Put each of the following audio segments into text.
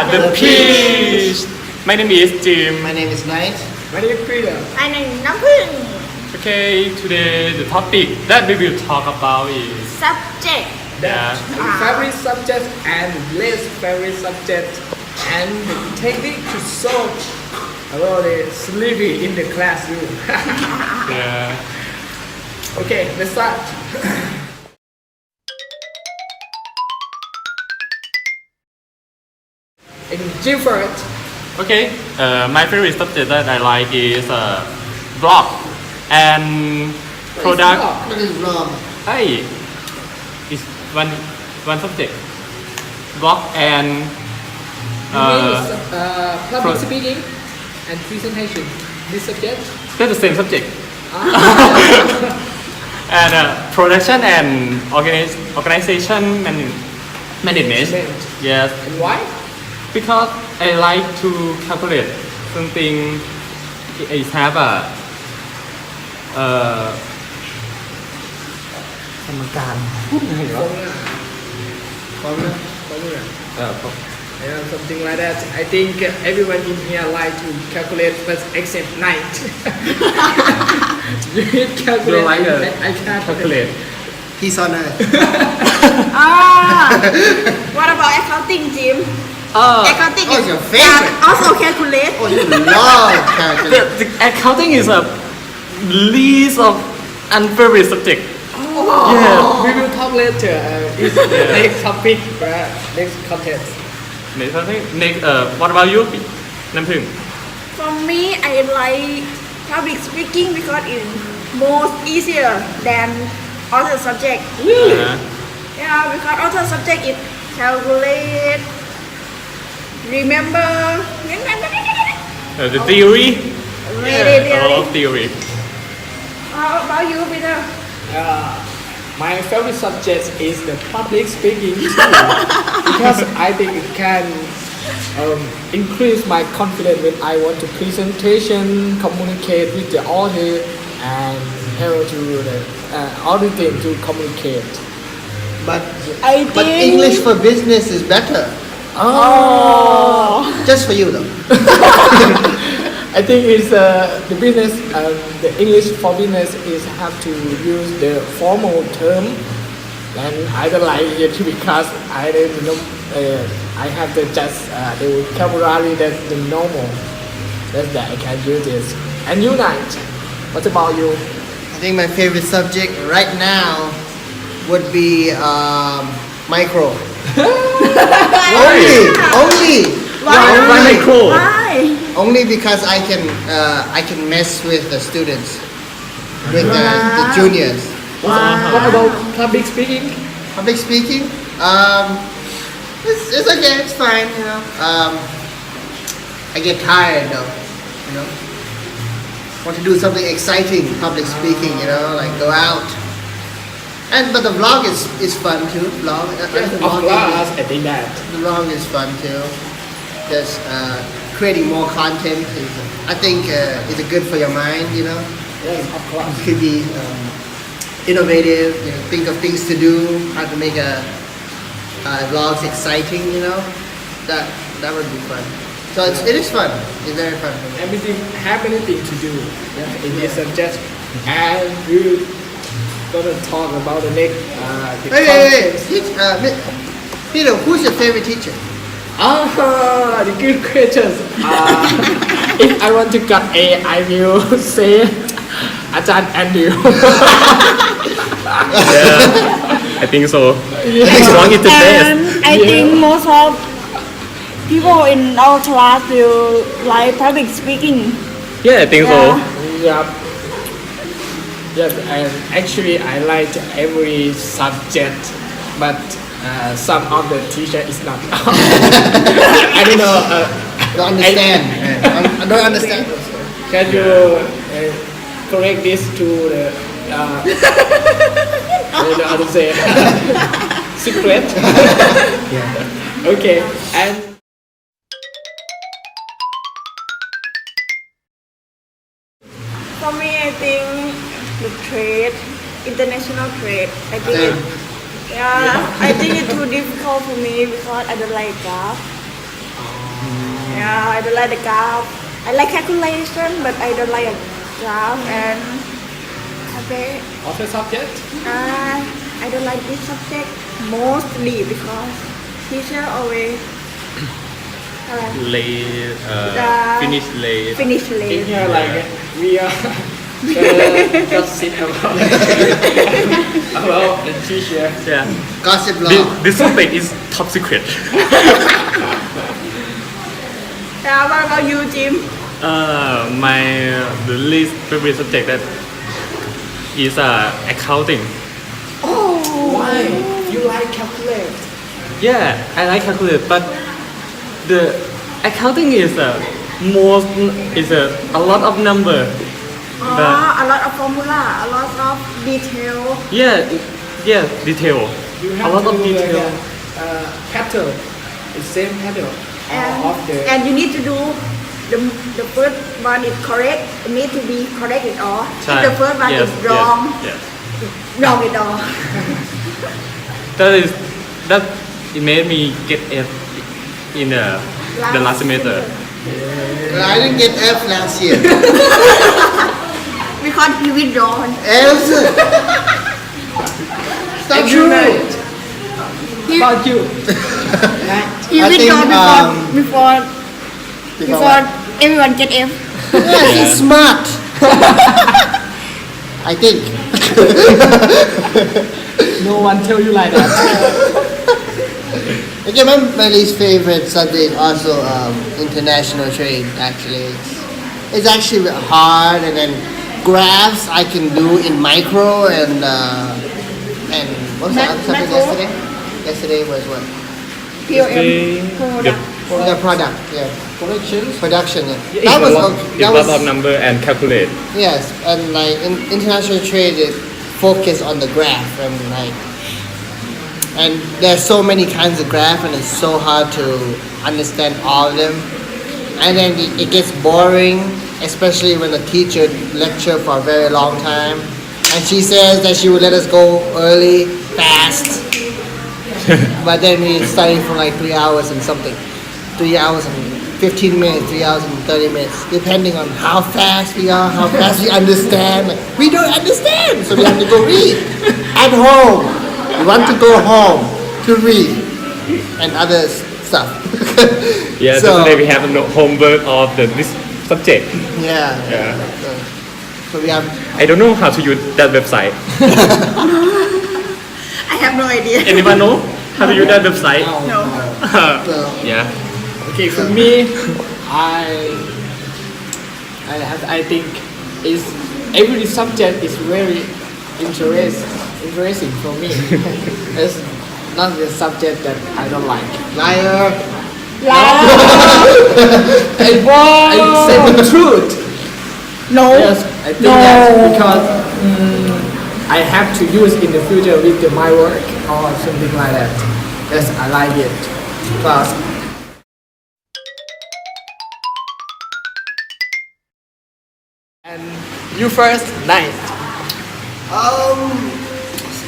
The Peach. My name is Jim. My name is Knight. My name is Peter. Anh này nóngพึ่ง Okay, today the topic that we will talk about is subject yeah. Favorite subject and least favorite subject and the technique to solve about the sleepy in the classroom. Yeah. Okay, let's start. In Jim first. Okay, my favorite subject that I like is blog and product. What is wrong? Hey, it's one subject. Blog and Public speaking and presentation. This subject. that's the same subject. And production and organization management. Yes, And why? because I like to calculate something. I have a สมการพูดไงวะ Formula. Yeah, something like that. I think everyone in here like to calculate, but except Night. You need calculate. You like I can't calculate. He's on Earth. What about accounting Jim accounting Oh, is it's your favorite. also calculate Oh, you love calculate. The accounting is a least of unfavorite subject. Yeah. We will talk later. It's next topic, next content. Next, what about you? น้ำผึ้ง For me I like public speaking because it's most easier than other subject yeah because other subject is calculate remember The theory. Really, A lot of theory. How about you Peter My favorite subject is the public speaking too, because I think it can increase my confidence when I want to presentation, communicate with the audience, and how to auditing to communicate. But I but think English for business is better. Just for you though. I think it's the business, the English for business is have to use the formal term, and I don't like it because I don't know. I have to just the vocabulary that's the normal. That's that I can use this. And you, Night, what about you? I think my favorite subject right now would be micro. Only. Why micro? Why Only because I can mess with the students, with the juniors. What about public speaking? Public speaking, it's okay, it's fine, you know. I get tired though, you know. Want to do something exciting, public speaking, you know, like go out. But the vlog is fun too. Vlog, Of course, I think that. the vlog is fun too. Just creating more content is, I think, is good for your mind, you know. Yes, of course. You could be innovative, you know, think of things to do, how to make vlogs exciting, you know. That would be fun. So it is fun. It's very fun for me. Everything have anything to do in this subject, and we're gonna talk about the next. The Wait. content. Peter, who's your favorite teacher? The good questions. If I want to get A, I will say Ajahn Andrew. Yeah, I think so. Strong is the best. and I think most of people in our class will like public speaking Yeah, I think so. Yep. Yes, and actually I like every subject, but some of the teacher is not. I don't know. Don't understand. I don't understand. Can you correct this to the how to say secret? Yeah. Okay, and for me I think the trade international trade I think Same. I think it's too difficult for me because I don't like graph Yeah, I don't like the graph. I like calculation, but I don't like a graph and Other subject? I don't like this subject mostly because teacher always Late, finish late. finish In late. here, like we are gossip about the teacher. Yeah. Gossip law. This topic is top secret. Yeah, what about you, Jim? My the least favorite subject that is accounting. Why? You like calculate? Yeah, I like calculate, but the accounting is a lot of number. A lot of formula, a lot of detail. Yeah, detail. You A have lot to of do like detail. a pattern, the same pattern of the. And you need to do the first one is correct. It need to be correct at all. If the first one is wrong, Yes. wrong at all. That it made me get F in the last semester. I didn't get F last year. Because you withdrawn. Else. It's not true. About you? You I withdrawn think, before everyone get F. Yes, he's smart. I think. No one tell you like that. Okay, my least favorite subject also international trade. Actually, it's actually hard, and then graphs I can do in micro and what was the other subject Macro. yesterday? Yesterday was what? POM. The product, yeah, Corrections. production. Yeah. It's That was a that lot was of number and calculate. yes, and like in international trade, it focus on the graph and there's so many kinds of graph and it's so hard to understand all of them, and then it gets boring, especially when the teacher lecture for a very long time, and she says that she would let us go early, fast, but then we study for like 3 hours and something, 3 hours and 15 minutes, 3 hours and 30 minutes, depending on how fast we are, how fast we understand. We don't understand, so we have to go read at home. We want to go home to read and other stuff. Yeah, so today we have no homework of this subject. yeah. Yeah. So we have I don't know how to use that website. I have no idea. Anyone know how to use that website? No. so, Yeah. Okay, for me, I think is every subject is very interesting for me. It's not the subject that I don't like. liar. I say the truth. No. Yes, I think that because I have to use in the future with my work or something like that. Yes, I like it. Plus, and you first, nice.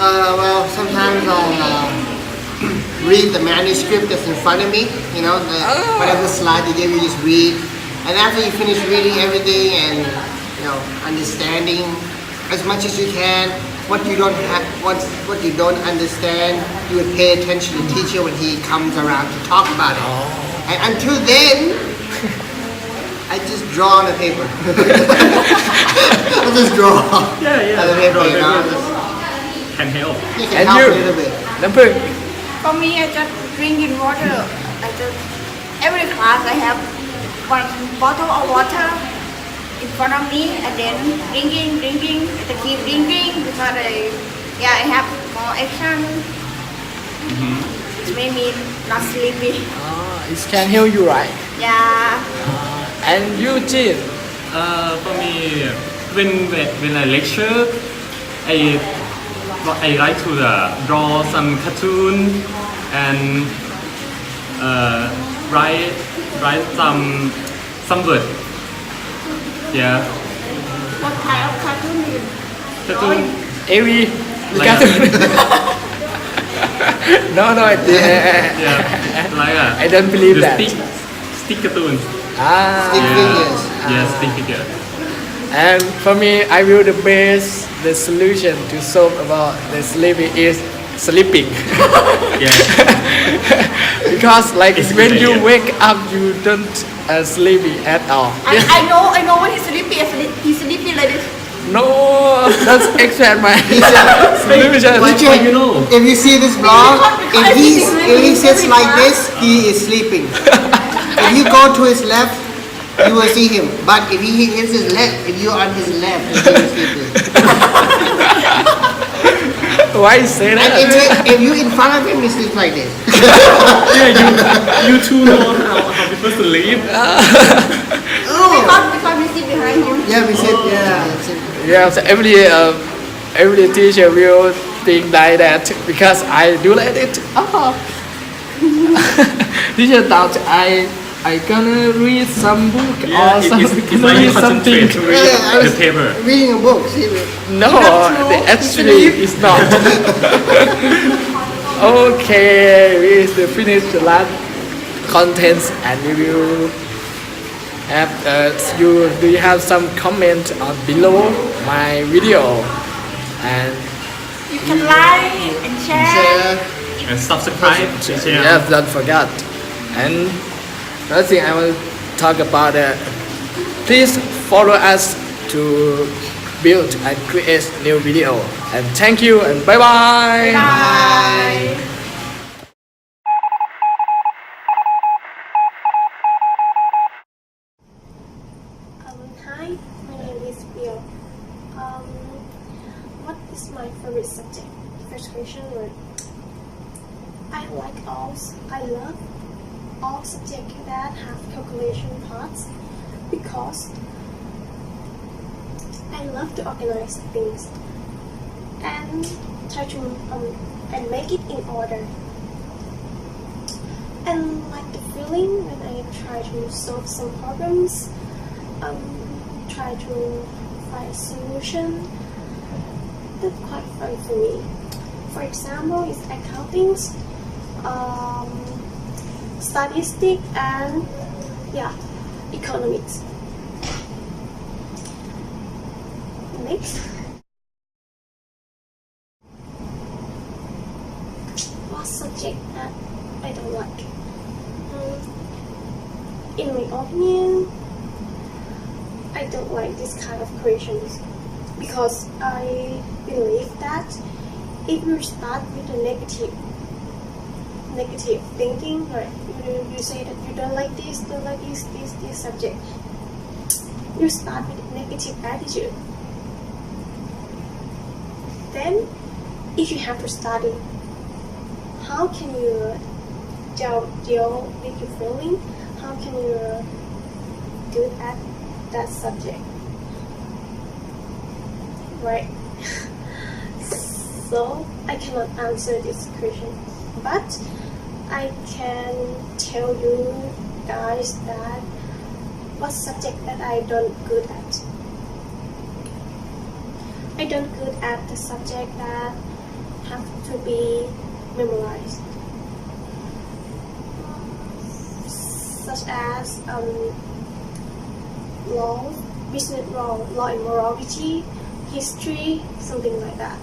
Well, sometimes I'll read the manuscript that's in front of me. You know, whatever slide they give you, just read. And after you finish reading everything and understanding as much as you can, what you don't understand, you would pay attention to the teacher when he comes around to talk about it. And until then, I just draw on the paper. I'll just draw Yeah. on the paper. You know, Can help. you can And help you? a little bit. Number For me, I just drinking water. Every class I have one bottle of water in front of me, and then drinking. I keep drinking because I have more action. It made me not sleepy. it can help you, right? Yeah. And Eugene, For me, when I lecture, I like to draw some cartoon and write some word. Yeah. What kind of cartoon you Cartoon. every Like no, Yeah. Like I don't believe the that. stick cartoons. Stick figures. Yes, stick figure. And for me, I will the solution to solve about the sleeping is sleeping. Yeah. Because like It's when good you idea. wake up, you don't sleepy at all. I know when he's sleepy, he's sleepy like this. No, that's extract my solution. Teacher, you know? if you see this vlog, Because if he sits every like time. this, he is sleeping. If you go to his left, you will see him. But if he hits his left, if you are on his left, he is sleeping. Why you say And that? if you in front of him, he sleeps like this. Yeah, you two know how people sleep. Oh. Because we sit behind him. Yeah, we sit. Yeah. Yeah, so every teacher will think like that because I do like it. Oh. Teacher thought I gonna read some book Yeah, or some, it's like you read something. concentrate to read Yeah, I the was paper. reading a book. See, No, actually it's not. Okay, we will finish the last contents and we will have do you have some comment on below my video and You can like and share. share. And subscribe. Share. yes, don't forget. And another thing I want to talk about please follow us to build and create new video. And thank you and bye bye. Bye. Hi, my name is Bill. What is my favorite subject? First question word. I love all subjects that have calculation parts because I love to organize things and try to and make it in order. And like the feeling when I try to solve some problems, try to find a solution. That's quite fun for me. For example, it's accounting, statistics, and economics. Next, what subject that I don't like? In my opinion, I don't like this kind of questions because I believe that if you start with a negative thinking, like you say that you don't like this subject, you start with a negative attitude. Then, if you have to study, how can you deal with your feeling? How can you good at that subject, right? So I cannot answer this question, but I can tell you guys that what subject that I don't good at. I don't good at the subject that have to be memorized, such as law, business law and morality, history, something like that.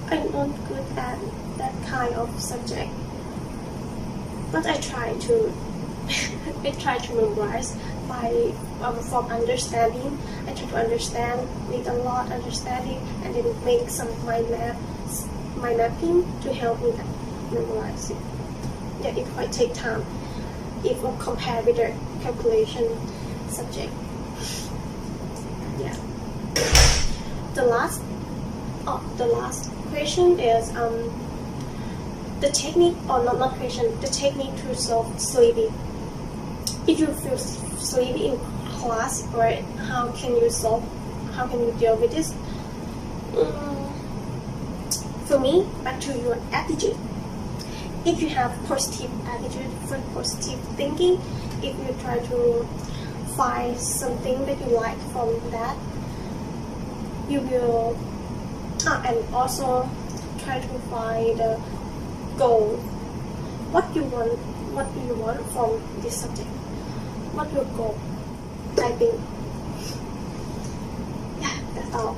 I'm not good at that kind of subject, but I try to memorize by from understanding. I try to understand, need a lot understanding, and then make some mind mapping to help me memorize it. Yeah, it might take time if we compare with the calculation subject. Yeah. The last question is the technique, or not question, the technique to solve sleepy. If you feel sleepy in class, right, how can you deal with this? For me, back to your attitude. If you have positive attitude, positive thinking, if you try to find something that you like from that, you will, and also try to find the goal what do you want from this subject? What your goal? Typing. Yeah, that's all.